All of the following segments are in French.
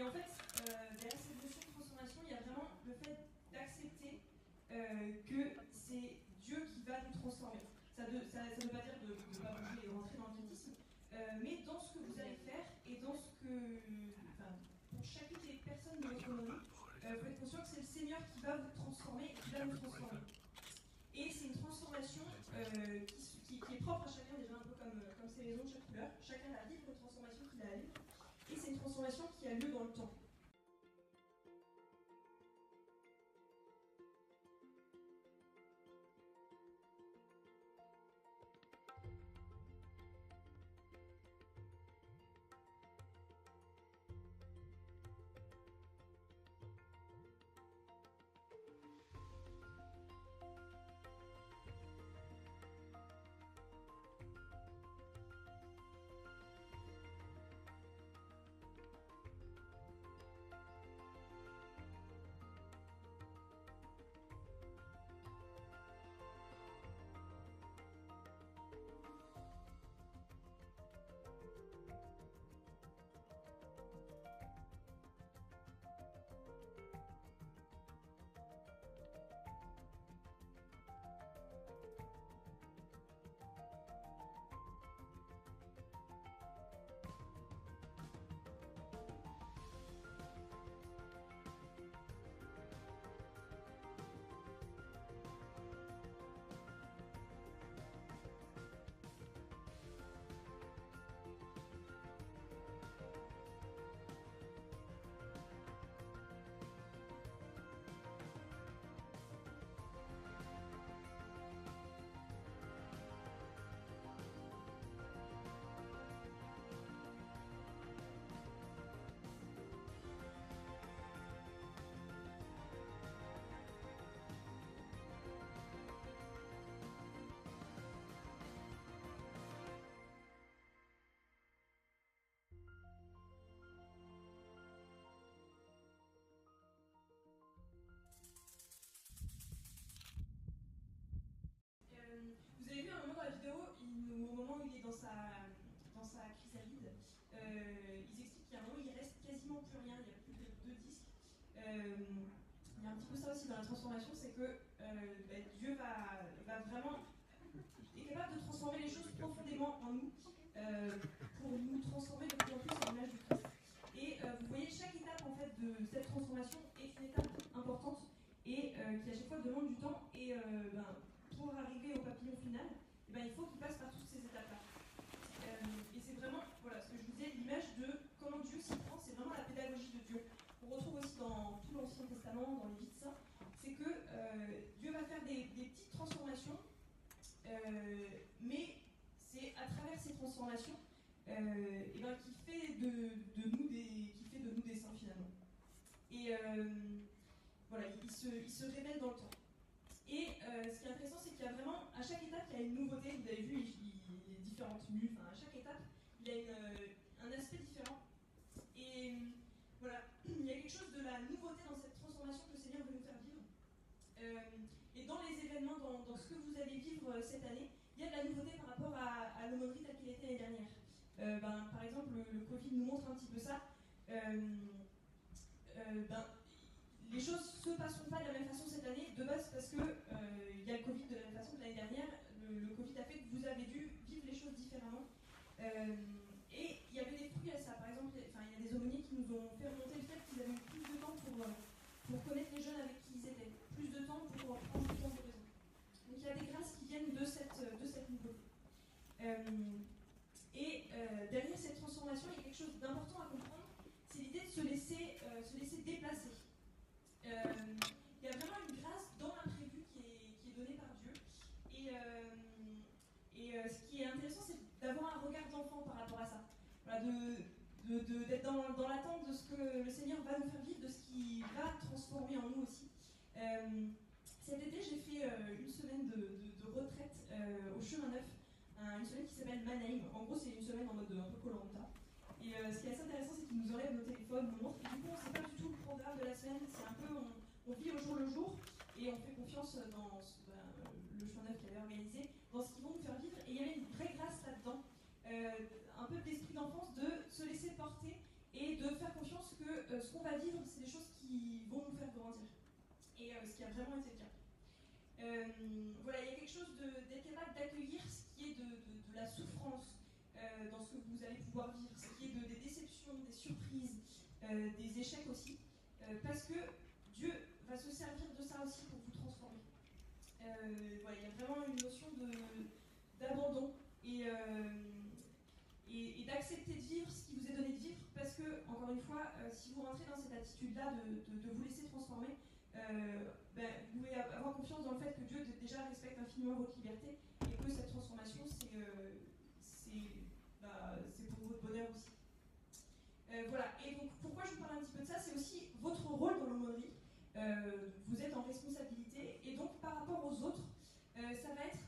Et en fait, derrière cette notion de transformation, il y a vraiment le fait d'accepter que c'est Dieu qui va nous transformer. Ça ne veut pas dire de ne pas bouger et de rentrer dans le baptisme, mais dans ce que vous allez faire et dans ce que... Enfin, pour chacune des personnes de votre monde, vous êtes conscient que c'est le Seigneur qui va vous transformer et qui va nous transformer. Et c'est une transformation qui est propre à chacun, déjà un peu comme ces maisons de chaque couleur. Chacun va vivre une transformation qu'il a à vivre. Et c'est une transformation qui a lieu dans le temps. Vous avez vu à un moment dans la vidéo, au moment où il est dans sa chrysalide, ils expliquent qu'à un moment il reste quasiment plus rien, il n'y a plus que 2 disques. Il y a un petit peu ça aussi dans la transformation, c'est que Dieu va vraiment est capable de transformer les choses profondément en nous pour nous transformer de plus en plus à l'image du Christ. Et vous voyez, chaque étape en fait de cette transformation est une étape importante et qui à chaque fois demande du temps. Et pour arriver au papillon final, il faut qu'il passe par toutes ces étapes-là. Et c'est vraiment, voilà, ce que je vous disais, l'image de comment Dieu s'y prend, c'est vraiment la pédagogie de Dieu. On retrouve aussi dans tout l'Ancien Testament, dans les vies de saints, c'est que Dieu va faire des petites transformations, mais c'est à travers ces transformations qui fait de nous des saints finalement. Et voilà, il se révèle dans le temps. Et ce qui est intéressant, c'est qu'il y a vraiment, à chaque étape, il y a une nouveauté. Vous avez vu les différentes mues, à chaque étape, il y a un aspect différent. Et voilà, il y a quelque chose de la nouveauté dans cette transformation que le Seigneur veut nous faire vivre. Et dans les événements, dans ce que vous allez vivre cette année, il y a de la nouveauté par rapport à l'aumônerie telle qu'elle était l'année dernière. Par exemple, le Covid nous montre un petit peu ça. Les choses ne se passeront pas de la même façon cette année, de base parce que y a le Covid de la même façon que l'année dernière. Le Covid a fait que vous avez dû vivre les choses différemment. Et il y avait des fruits à ça. Par exemple, il y a des aumôniers qui nous ont fait remonter le fait qu'ils avaient eu plus de temps pour connaître les jeunes avec qui ils étaient, plus de temps pour prendre du temps de raison. Donc il y a des grâces qui viennent de cette nouveauté. Derrière cette transformation, il y a quelque chose d'important à comprendre, c'est l'idée de se laisser déplacer. Il y a vraiment une grâce dans l'imprévu qui est donnée par Dieu. Ce qui est intéressant, c'est d'avoir un regard d'enfant par rapport à ça. Voilà, d'être dans l'attente de ce que le Seigneur va nous faire vivre, de ce qu'il va transformer en nous aussi. Cet été, j'ai fait une semaine de retraite au Chemin Neuf, une semaine qui s'appelle Mannheim. En gros, c'est une semaine en mode un peu Koh-Lanta. Et ce qui est assez intéressant, c'est qu'ils nous enlèvent nos téléphones, nos montres, et du coup, on ne sait pas du tout le programme de la semaine. C'est un peu, on vit au jour le jour, et on fait confiance dans le Chemin Neuf qui avait organisé, dans ce qu'ils vont nous faire vivre. Et il y avait une vraie grâce là-dedans, un peu d'esprit d'enfance, de se laisser porter et de faire confiance que qui a vraiment été le cas. Voilà, il y a quelque chose d'être capable d'accueillir ce qui est de la souffrance dans ce que vous allez pouvoir vivre, ce qui est des déceptions, des surprises, des échecs aussi, parce que Dieu va se servir de ça aussi pour vous transformer. Voilà, il y a vraiment une notion d'abandon et d'accepter de vivre ce qui vous est donné de vivre, parce que, encore une fois, si vous rentrez dans cette attitude-là de vous laisser transformer, vous pouvez avoir confiance dans le fait que Dieu déjà respecte infiniment votre liberté et que cette transformation, c'est pour votre bonheur aussi. Voilà, et donc pourquoi je vous parle un petit peu de ça, c'est aussi votre rôle dans l'aumônerie. Vous êtes en responsabilité, et donc par rapport aux autres, ça va être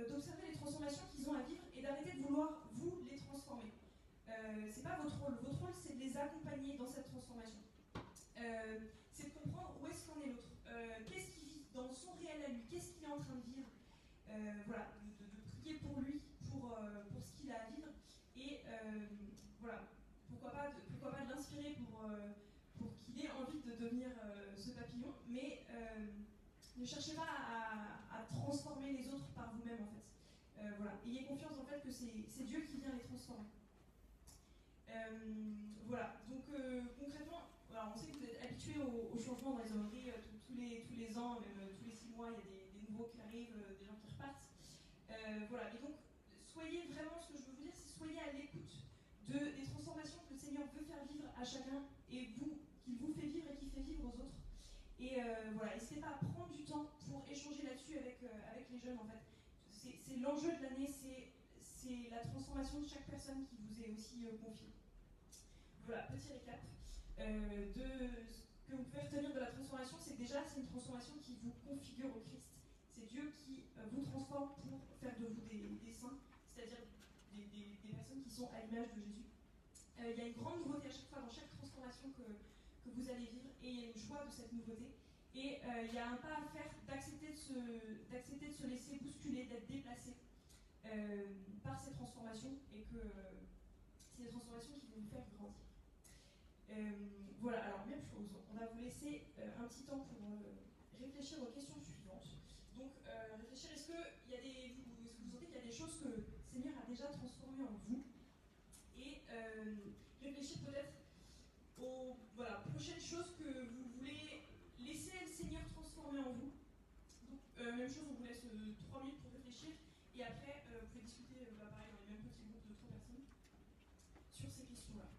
d'observer les transformations qu'ils ont à vivre et d'arrêter de vouloir, vous, les transformer. C'est pas votre rôle. Votre rôle, c'est de les accompagner dans cette transformation. C'est de comprendre où est-ce qu'en est l'autre. Qu'est-ce qu'il vit dans son réel à lui, qu'est-ce qu'il est en train de vivre. Voilà, de prier pour lui, pour ce qu'il a à vivre. Et voilà, pourquoi pas de l'inspirer pour qu'il ait envie de devenir ce papillon, mais ne cherchez pas à transformer les autres par vous-même, en fait. Voilà. Ayez confiance en fait que c'est Dieu qui vient les transformer. Voilà, donc concrètement, alors on sait que vous êtes habitués au changement dans les aumôneries, tous les ans, même tous les 6 mois, il y a des nouveaux qui arrivent, des gens qui repartent. Voilà, et donc soyez vraiment, ce que je veux vous dire, c'est soyez à l'écoute des transformations que le Seigneur veut faire vivre à chacun, et qu'il vous fait vivre et qui fait vivre aux autres. Et voilà, n'hésitez pas à prendre du temps pour échanger là-dessus avec les jeunes, en fait. C'est l'enjeu de l'année, c'est la transformation de chaque personne qui vous est aussi confiée. Voilà, petit récap. Ce que vous pouvez retenir de la transformation, c'est que déjà, c'est une transformation qui vous configure au Christ. C'est Dieu qui vous transforme pour faire de vous des saints, c'est-à-dire des personnes qui sont à l'image de Jésus. Il y a une grande nouveauté à chaque fois dans chaque transformation que vous allez vivre, et il y a une joie de cette nouveauté. Et il y a un pas à faire d'accepter de se laisser bousculer, d'être déplacé par ces transformations, et que c'est des transformations qui vont vous faire grandir. Voilà, alors même chose, on va vous laisser un petit temps pour réfléchir aux questions suivantes. Donc réfléchir, est-ce que vous sentez qu'il y a des choses que le Seigneur a déjà transformées en vous, et réfléchir peut-être aux prochaines choses que vous voulez laisser le Seigneur transformer en vous. Donc même chose, on vous laisse 3 minutes pour réfléchir, et après vous pouvez discuter pareil dans les mêmes petits groupes de 3 personnes sur ces questions-là.